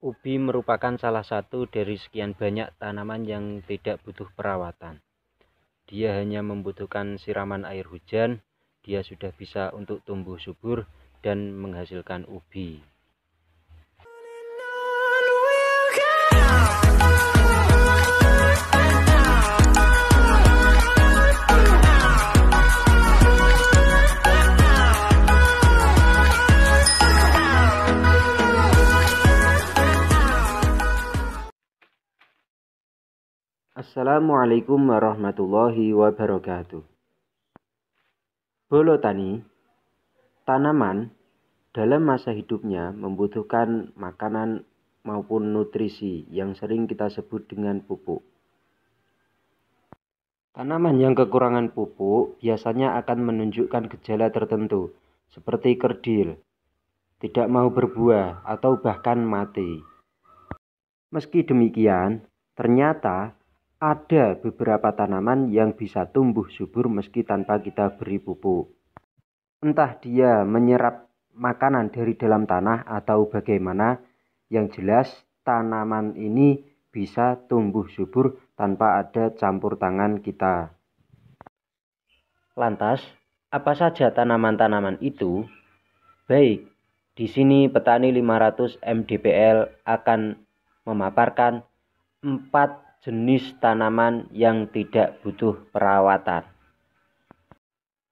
Ubi merupakan salah satu dari sekian banyak tanaman yang tidak butuh perawatan. Dia hanya membutuhkan siraman air hujan, dia sudah bisa untuk tumbuh subur dan menghasilkan ubi. Assalamualaikum warahmatullahi wabarakatuh. Bolo tani, tanaman dalam masa hidupnya membutuhkan makanan maupun nutrisi yang sering kita sebut dengan pupuk. Tanaman yang kekurangan pupuk biasanya akan menunjukkan gejala tertentu seperti kerdil, tidak mau berbuah, atau bahkan mati. Meski demikian, ternyata ada beberapa tanaman yang bisa tumbuh subur meski tanpa kita beri pupuk. Entah dia menyerap makanan dari dalam tanah atau bagaimana, yang jelas tanaman ini bisa tumbuh subur tanpa ada campur tangan kita. Lantas, apa saja tanaman-tanaman itu? Baik, di sini petani 500 mdpl akan memaparkan 4 jenis tanaman yang tidak butuh perawatan.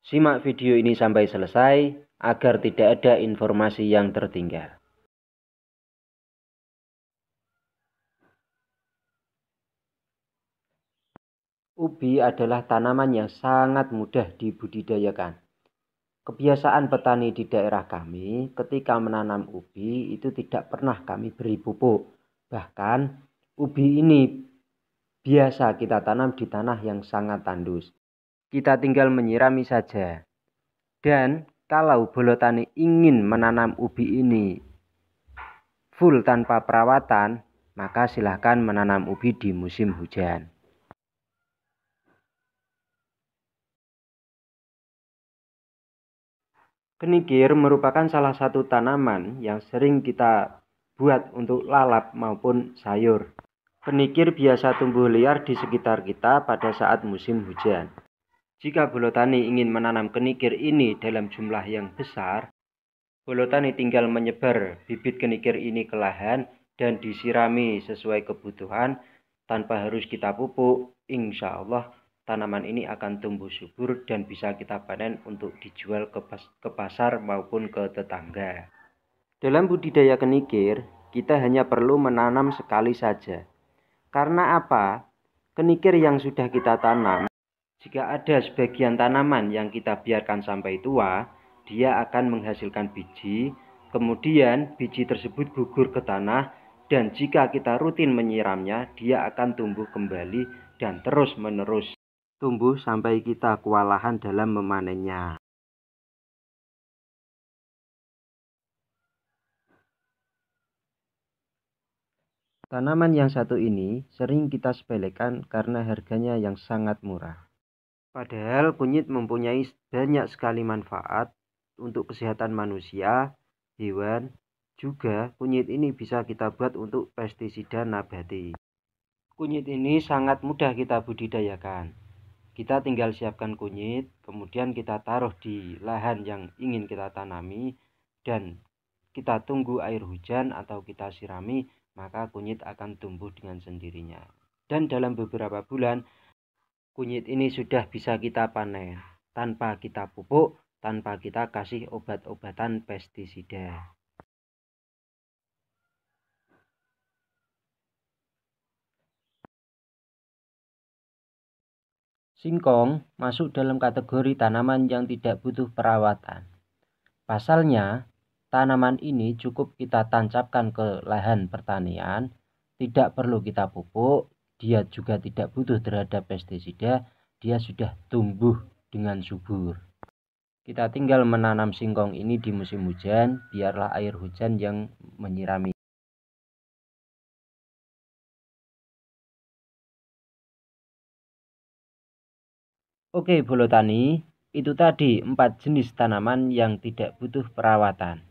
Simak video ini sampai selesai agar tidak ada informasi yang tertinggal. Ubi adalah tanaman yang sangat mudah dibudidayakan. Kebiasaan petani di daerah kami ketika menanam ubi itu tidak pernah kami beri pupuk. Bahkan ubi ini biasa kita tanam di tanah yang sangat tandus. Kita tinggal menyirami saja. Dan kalau bolo tani ingin menanam ubi ini full tanpa perawatan, maka silahkan menanam ubi di musim hujan. Kenikir merupakan salah satu tanaman yang sering kita buat untuk lalap maupun sayur. Kenikir biasa tumbuh liar di sekitar kita pada saat musim hujan. Jika bolo tani ingin menanam kenikir ini dalam jumlah yang besar, bolo tani tinggal menyebar bibit kenikir ini ke lahan dan disirami sesuai kebutuhan tanpa harus kita pupuk. Insya Allah tanaman ini akan tumbuh subur dan bisa kita panen untuk dijual ke pasar maupun ke tetangga. Dalam budidaya kenikir, kita hanya perlu menanam sekali saja. Karena apa? Kenikir yang sudah kita tanam, jika ada sebagian tanaman yang kita biarkan sampai tua, dia akan menghasilkan biji, kemudian biji tersebut gugur ke tanah, dan jika kita rutin menyiramnya, dia akan tumbuh kembali dan terus-menerus tumbuh sampai kita kewalahan dalam memanennya. Tanaman yang satu ini sering kita sepelekan karena harganya yang sangat murah. Padahal kunyit mempunyai banyak sekali manfaat untuk kesehatan manusia, hewan. Juga kunyit ini bisa kita buat untuk pestisida nabati. Kunyit ini sangat mudah kita budidayakan. Kita tinggal siapkan kunyit, kemudian kita taruh di lahan yang ingin kita tanami, dan kita tunggu air hujan atau kita sirami, maka kunyit akan tumbuh dengan sendirinya. Dan dalam beberapa bulan, kunyit ini sudah bisa kita panen tanpa kita pupuk, tanpa kita kasih obat-obatan pestisida. Singkong masuk dalam kategori tanaman yang tidak butuh perawatan. Pasalnya, tanaman ini cukup kita tancapkan ke lahan pertanian, tidak perlu kita pupuk, dia juga tidak butuh terhadap pestisida, dia sudah tumbuh dengan subur. Kita tinggal menanam singkong ini di musim hujan, biarlah air hujan yang menyirami. Oke bolo tani, itu tadi 4 jenis tanaman yang tidak butuh perawatan.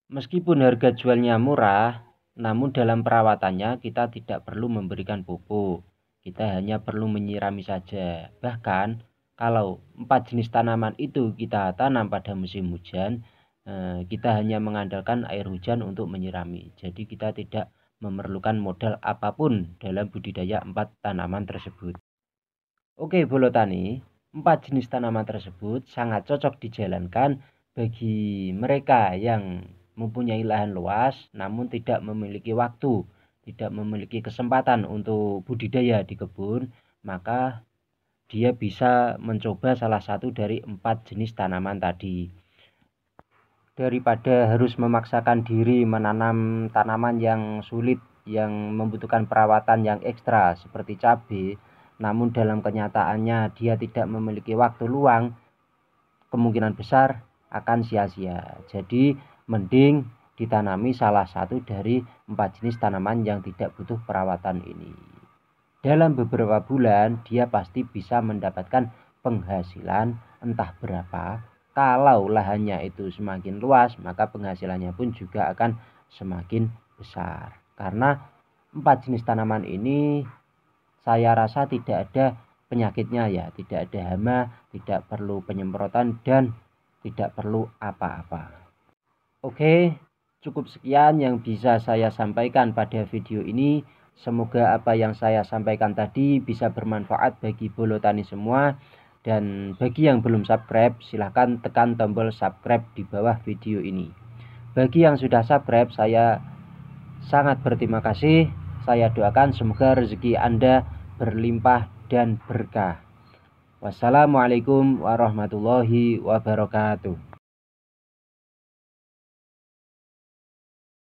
Meskipun harga jualnya murah, Namun dalam perawatannya kita tidak perlu memberikan pupuk, kita hanya perlu menyirami saja. Bahkan kalau 4 jenis tanaman itu kita tanam pada musim hujan, kita hanya mengandalkan air hujan untuk menyirami. Jadi kita tidak memerlukan modal apapun dalam budidaya 4 tanaman tersebut. Oke Bolo Tani, 4 jenis tanaman tersebut sangat cocok dijalankan bagi mereka yang mempunyai lahan luas namun tidak memiliki waktu, tidak memiliki kesempatan untuk budidaya di kebun, maka dia bisa mencoba salah satu dari 4 jenis tanaman tadi. Daripada harus memaksakan diri menanam tanaman yang sulit, yang membutuhkan perawatan yang ekstra seperti cabai, namun dalam kenyataannya dia tidak memiliki waktu luang, kemungkinan besar akan sia-sia. Jadi mending ditanami salah satu dari 4 jenis tanaman yang tidak butuh perawatan ini. Dalam beberapa bulan dia pasti bisa mendapatkan penghasilan entah berapa. Kalau lahannya itu semakin luas, maka penghasilannya pun juga akan semakin besar. Karena 4 jenis tanaman ini saya rasa tidak ada penyakitnya ya, tidak ada hama, tidak perlu penyemprotan, dan tidak perlu apa-apa. Oke, cukup sekian yang bisa saya sampaikan pada video ini. Semoga apa yang saya sampaikan tadi bisa bermanfaat bagi Bolo Tani semua. Dan bagi yang belum subscribe, silahkan tekan tombol subscribe di bawah video ini. Bagi yang sudah subscribe, saya sangat berterima kasih. Saya doakan semoga rezeki Anda berlimpah dan berkah. Wassalamualaikum warahmatullahi wabarakatuh.